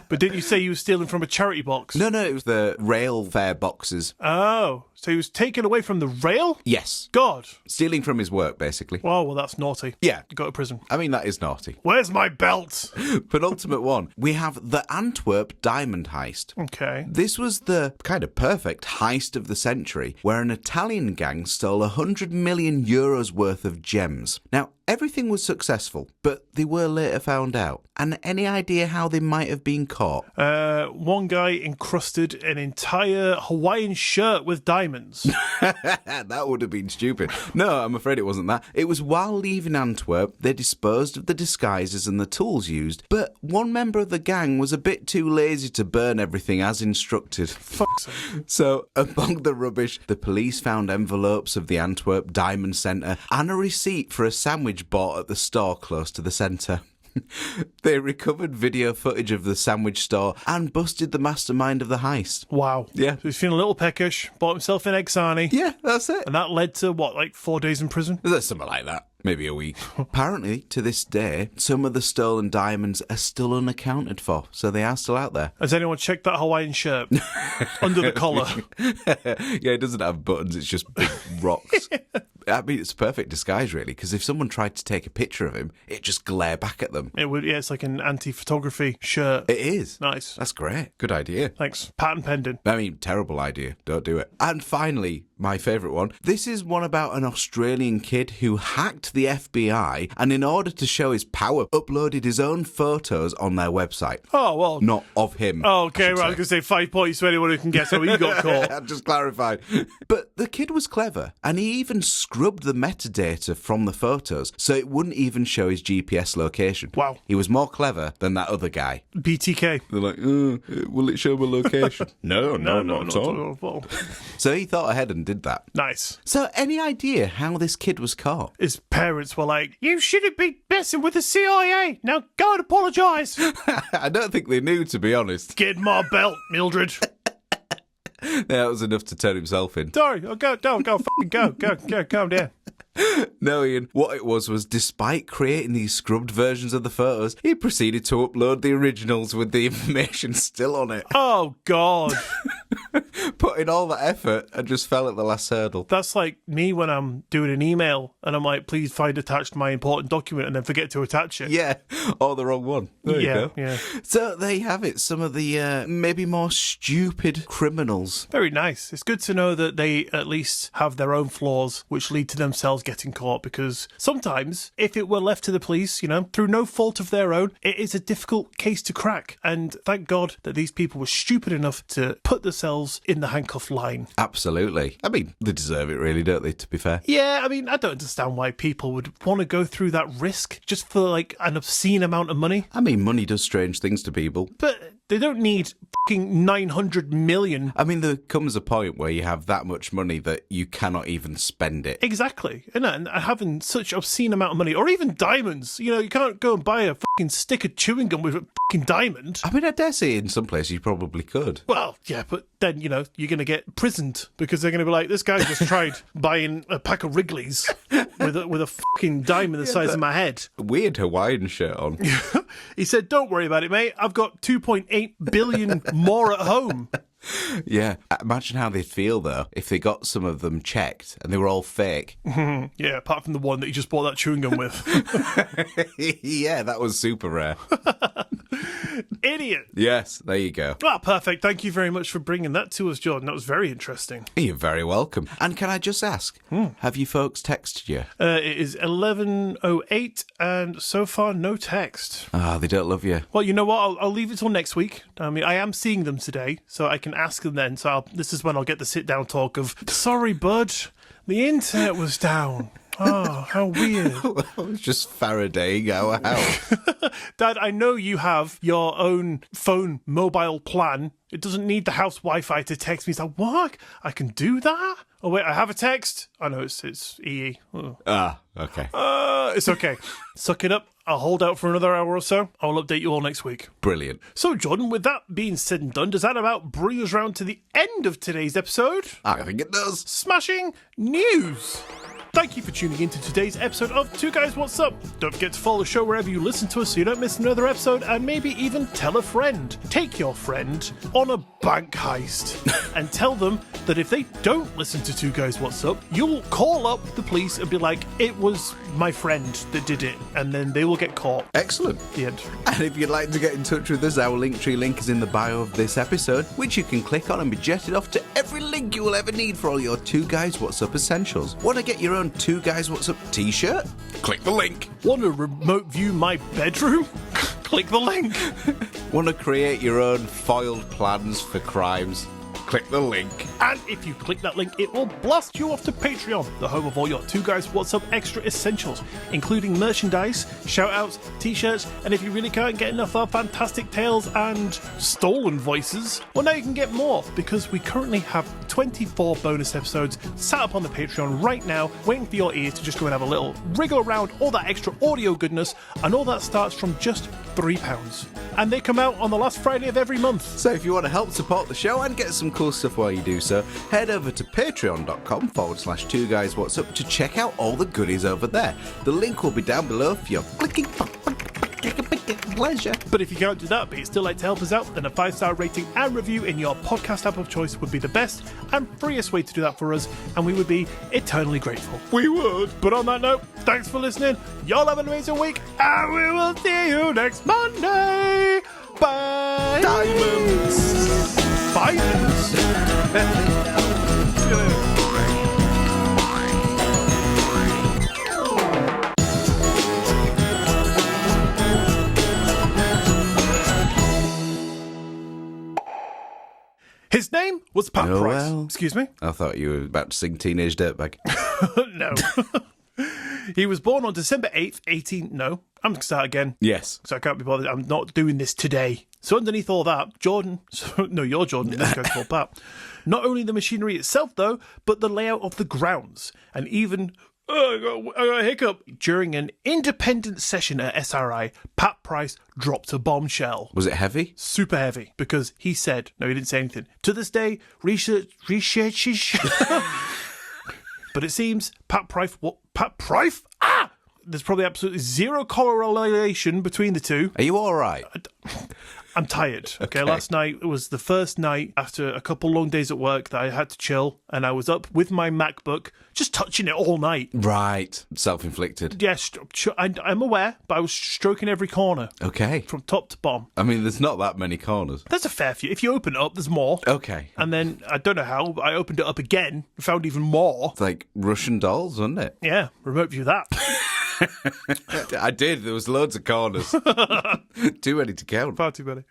But didn't you say you were stealing from a charity box? No, it was the rail fare boxes. Oh, so he was taken away from the rail? Yes. God. Stealing from his work, basically. Well, that's naughty. Yeah. Go to prison. I mean, that is naughty. Where's my belt? Penultimate one. We have the Antwerp diamond heist. Okay. This was the kind of perfect heist of the century, where an Italian gang stole 100 million euros worth of gems. Now, everything was successful, but they were later found out. And any idea how they might have been caught? One guy encrusted an entire Hawaiian shirt with diamonds. That would have been stupid. No, I'm afraid it wasn't that. It was while leaving Antwerp, they disposed of the disguises and the tools used, but one member of the gang was a bit too lazy to burn everything as instructed. Fuck's sake. So, among the rubbish, the police found envelopes of the Antwerp Diamond Centre and a receipt for a sandwich bought at the store close to the centre. They recovered video footage of the sandwich store and busted the mastermind of the heist. Wow. Yeah. So he's feeling a little peckish, bought himself an egg sarnie. Yeah, that's it. And that led to, what, like 4 days in prison? There's something like that. Maybe a week. Apparently, to this day, some of the stolen diamonds are still unaccounted for, so they are still out there. Has anyone checked that Hawaiian shirt? Under the collar. Yeah, it doesn't have buttons, it's just big rocks. I mean, it's a perfect disguise, really, because if someone tried to take a picture of him, it'd just glare back at them. It would, yeah, it's like an anti-photography shirt. It is. Nice. That's great. Good idea. Thanks. Patent pending. I mean, terrible idea. Don't do it. And finally, my favourite one. This is one about an Australian kid who hacked the FBI and, in order to show his power, uploaded his own photos on their website. Oh, well. Not of him. Oh, okay, right. I was going to say 5 points to anyone who can guess how he got caught. Just clarified. But the kid was clever, and he even scrubbed the metadata from the photos so it wouldn't even show his GPS location. Wow. He was more clever than that other guy. BTK. They're like, will it show my location? No, not at all. Well, So he thought ahead and did that. nice. So any idea how this kid was caught? His parents were like, you shouldn't be messing with the CIA. Now go and apologise. I don't think they knew, to be honest. Get my belt, Mildred. That was enough to turn himself in. Sorry, go, fucking go, calm down. No, Ian, what it was despite creating these scrubbed versions of the photos, he proceeded to upload the originals with the information still on it. Oh, God. Put in all that effort and just fell at the last hurdle. That's like me when I'm doing an email and I'm like, please find attached my important document and then forget to attach it. Yeah, or the wrong one. There you go. Yeah. So there you have it, some of the maybe more stupid criminals. Very nice. It's good to know that they at least have their own flaws which lead to themselves getting caught, because sometimes if it were left to the police, through no fault of their own, it is a difficult case to crack. And thank God that these people were stupid enough to put themselves in the handcuff line. Absolutely. I mean, they deserve it really, don't they, to be fair? Yeah, I mean, I don't understand why people would want to go through that risk just for like an obscene amount of money. I mean, money does strange things to people. But they don't need fucking 900 million. I mean, there comes a point where you have that much money that you cannot even spend it. Exactly. And having such obscene amount of money, or even diamonds, you can't go and buy a fucking stick of chewing gum with a fucking diamond. I mean, I dare say in some places you probably could. Well, yeah, but then, you're going to get prisoned because they're going to be like, this guy just tried buying a pack of Wrigley's with a fucking diamond the size of my head. Weird Hawaiian shirt on. He said, don't worry about it, mate. I've got 2.8 billion more at home. Yeah. Imagine how they'd feel, though, if they got some of them checked and they were all fake. Yeah, apart from the one that he just bought that chewing gum with. Yeah, that was super rare. Idiot. Yes, there you go. Ah, perfect. Thank you very much for bringing that to us, Jordan. That was very interesting. You're very welcome. And can I just ask, have you folks texted you? It is 11:08 and so far no text. Ah, they don't love you. Well, you know what? I'll leave it till next week. I mean, I am seeing them today, so I can ask them then. So this is when I'll get the sit-down talk of, sorry, bud, the internet was down. Oh, how weird. I was just Faradaying our house. Dad, I know you have your own phone mobile plan. It doesn't need the house Wi-Fi to text me. He's like, what? I can do that? Oh, wait, I have a text? Oh, no, it's EE. Oh. Ah, okay. It's okay. Suck it up. I'll hold out for another hour or so. I'll update you all next week. Brilliant. So, Jordan, with that being said and done, does that about bring us round to the end of today's episode? I think it does. Smashing news! Thank you for tuning in to today's episode of Two Guys What's Up. Don't forget to follow the show wherever you listen to us so you don't miss another episode, and maybe even tell a friend. Take your friend on a bank heist and tell them that if they don't listen to Two Guys What's Up, you'll call up the police and be like, it was my friend that did it, and then they will get caught. Excellent. The end. And if you'd like to get in touch with us, our Linktree link is in the bio of this episode, which you can click on and be jetted off to every link you will ever need for all your Two Guys What's Up essentials. Want to get your own Two Guys What's Up t-shirt? Click the link. Want to remote view my bedroom? Click the link. Want to create your own foiled plans for crimes? Click the link. And if you click that link, it will blast you off to Patreon, the home of all your Two Guys What's Up extra essentials, including merchandise, shout-outs, t-shirts, and if you really can't get enough of fantastic tales and stolen voices, well, now you can get more, because we currently have 24 bonus episodes sat up on the Patreon right now, waiting for your ears to just go and have a little wriggle around all that extra audio goodness, and all that starts from just £3. And they come out on the last Friday of every month. So if you want to help support the show and get some cool stuff while you do so, head over to patreon.com/Two Guys What's Up to check out all the goodies over there. The link will be down below for your clicking pleasure. But if you can't do that, but you'd still like to help us out, then a 5-star rating and review in your podcast app of choice would be the best and freest way to do that for us, and we would be eternally grateful. We would. But on that note, thanks for listening. Y'all have an amazing week, and we will see you next Monday. Bye. Diamonds. Diamonds. See you later. His name was Pat Oh, Price. well. Excuse me? I thought you were about to sing Teenage Dirtbag. No. He was born on December 8th, No, I'm going to start again. Yes. So I can't be bothered. I'm not doing this today. So underneath all that, Jordan, you're Jordan, this guy's called Pat. Not only the machinery itself, though, but the layout of the grounds, and even, I got a hiccup. During an independent session at SRI, Pat Price dropped a bombshell. Was it heavy? Super heavy, because he said, no, he didn't say anything. To this day, researches. But it seems Pat Price, there's probably absolutely zero correlation between the two. Are you all right? I'm tired. Okay, Okay. last night was the first night after a couple long days at work that I had to chill, and I was up with my MacBook, just touching it all night. Right. Self-inflicted. Yes, I'm aware, but I was stroking every corner Okay. from top to bottom. I mean, there's not that many corners. There's a fair few. If you open it up, there's more. Okay. And then, I don't know how, but I opened it up again and found even more. It's like Russian dolls, wasn't it? Yeah, remote view that. I did. There was loads of corners. Too many to count. Far too many.